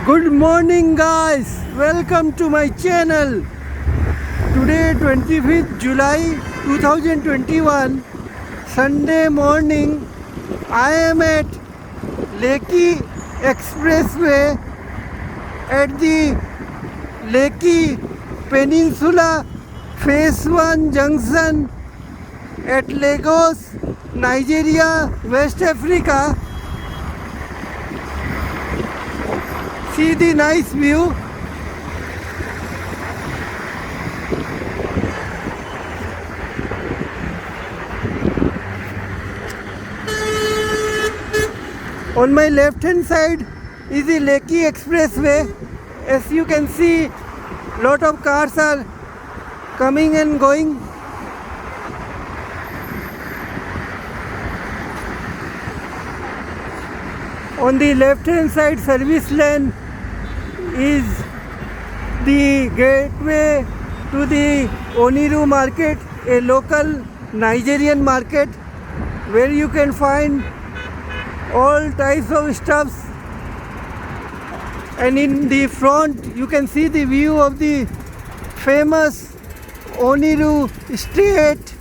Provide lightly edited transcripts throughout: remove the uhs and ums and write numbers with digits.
Good morning guys, welcome to my channel. Today 25th July 2021, Sunday morning. I am at Lekki Expressway at the Lekki Peninsula Phase 1 junction at Lagos, Nigeria, West Africa. See the nice view. On my left hand side is the Lekki Expressway. As you can see, lot of cars are coming and going. On the left hand side service lane is the gateway to the Oniru market, a local Nigerian market where you can find all types of stuffs. And in the front you can see the view of the famous Oniru Estate,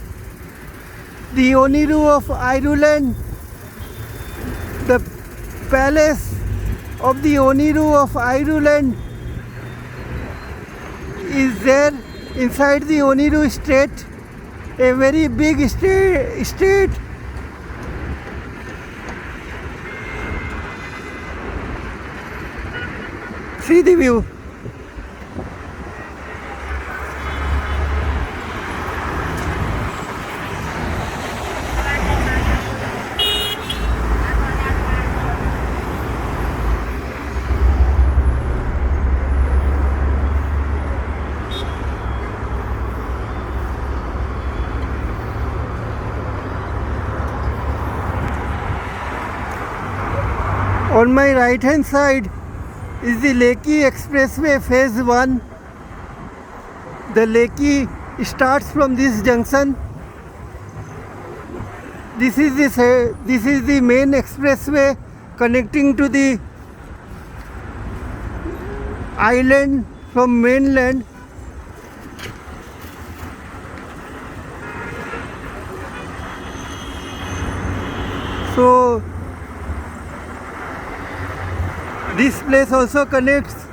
the Oniru of Ireland, the palace of the Oniru of Ireland is there inside the Oniru Estate, a very big estate. See the view. On my right hand side is the Lekki Expressway Phase 1. The Lekki starts from this junction. This is the main expressway connecting to the island from mainland. So this place also connects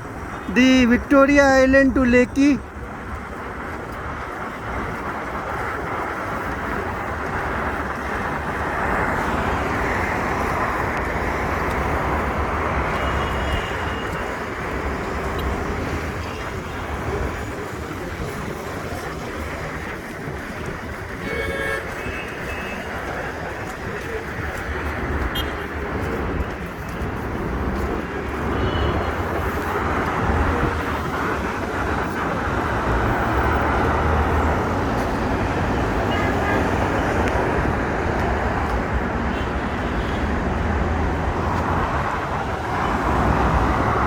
the Victoria Island to Lekki.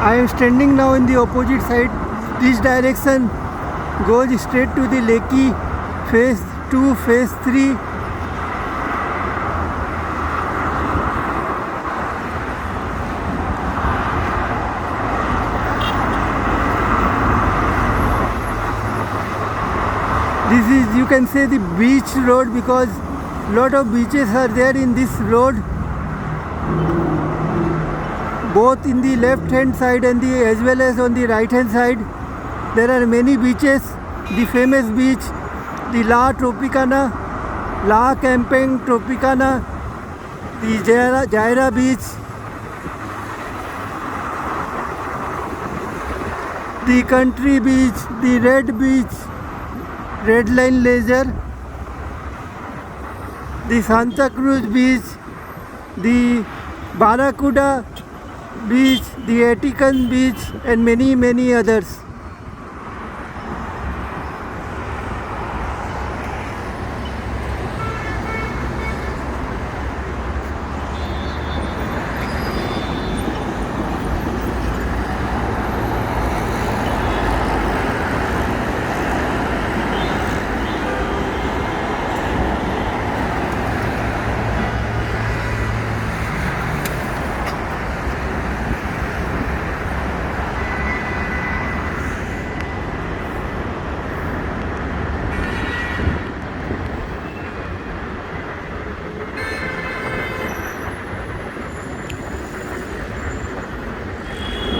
I am standing now in the opposite side. This direction goes straight to the Lekki Phase 2, Phase 3. This is, you can say, the beach road because lot of beaches are there in this road. Both in the left hand side and as well as on the right hand side, there are many beaches. The famous beach, the La Tropicana, La Camping Tropicana, the Jaira beach, the Country beach, the Red beach, Red Line Leisure, the Santa Cruz beach, the Barracuda beach, the Atikan beach, and many others.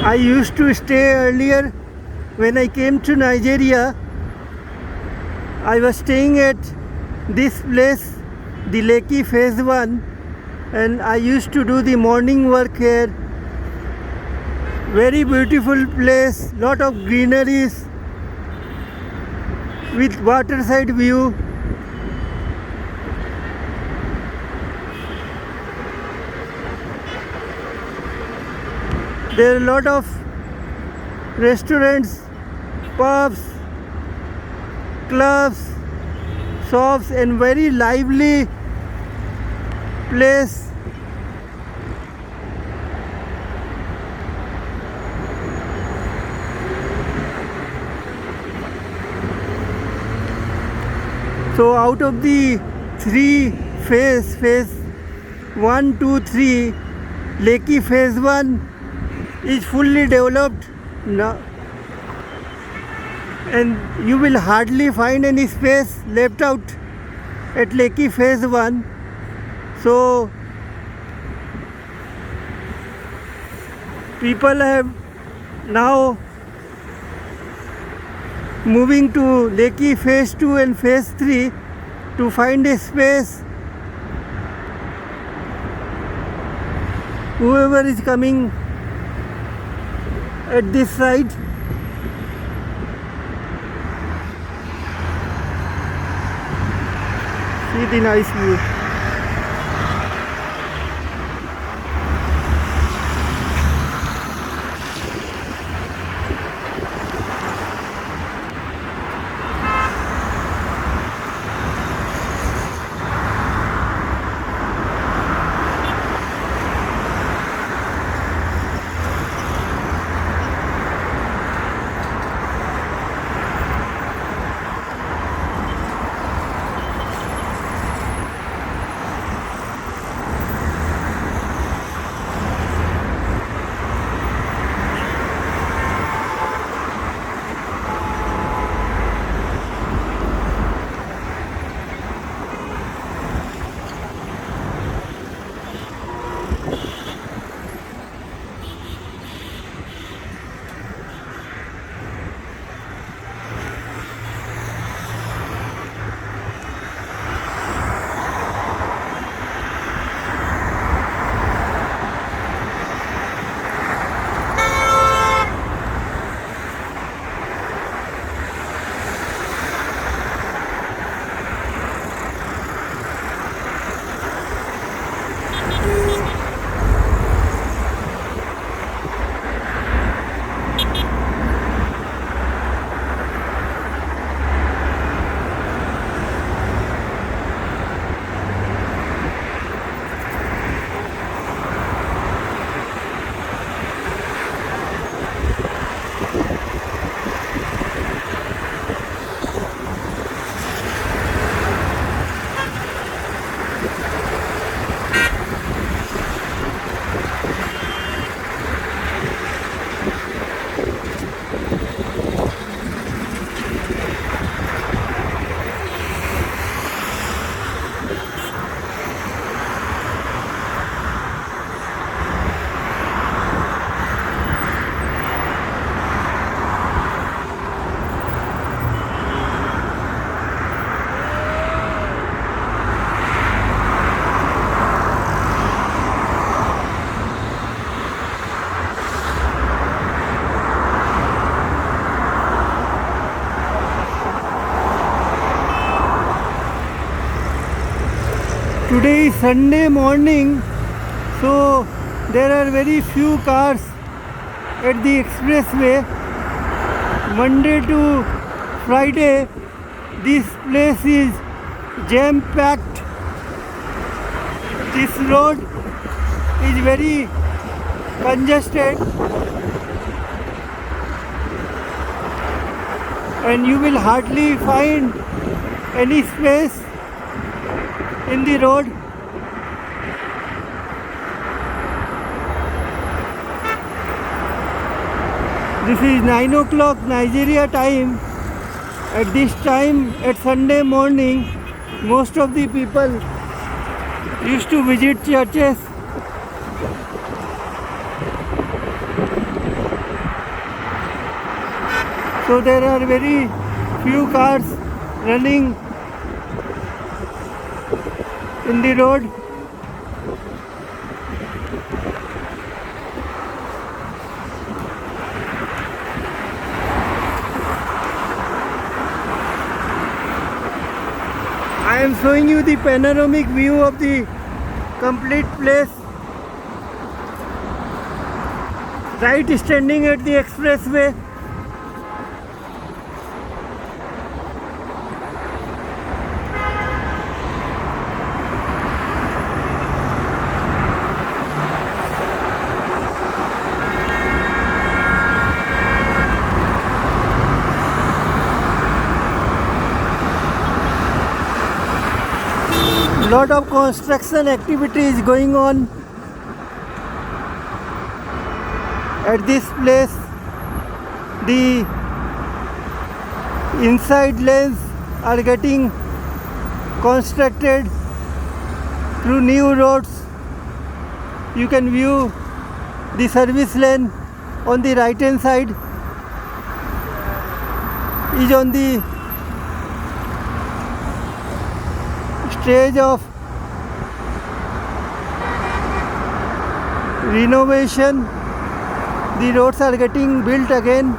I used to stay earlier when I came to Nigeria. I was staying at this place, the Lekki Phase 1, and I used to do the morning work here. Very beautiful place, lot of greeneries with waterside view. There are a lot of restaurants, pubs, clubs, shops, and very lively place. So out of the three phase 1, 2, 3, Lekki Phase 1 is fully developed now, and you will hardly find any space left out at Lekki Phase 1. So people have now moving to Lekki Phase 2 and Phase 3 to find a space. Whoever is coming at this side, see the nice view. Today is Sunday morning, so there are very few cars at the expressway. Monday to Friday, this place is jam-packed. This road is very congested, and you will hardly find any space in the road. This is 9 o'clock Nigeria time. At this time, at Sunday morning, most of the people used to visit churches. So there are very few cars running in the road. I am showing you the panoramic view of the complete place, right standing at the expressway. Lot of construction activities going on at this place. The inside lanes are getting constructed through new roads. You can view the service lane on the right hand side is on the stage of renovation. The roads are getting built again.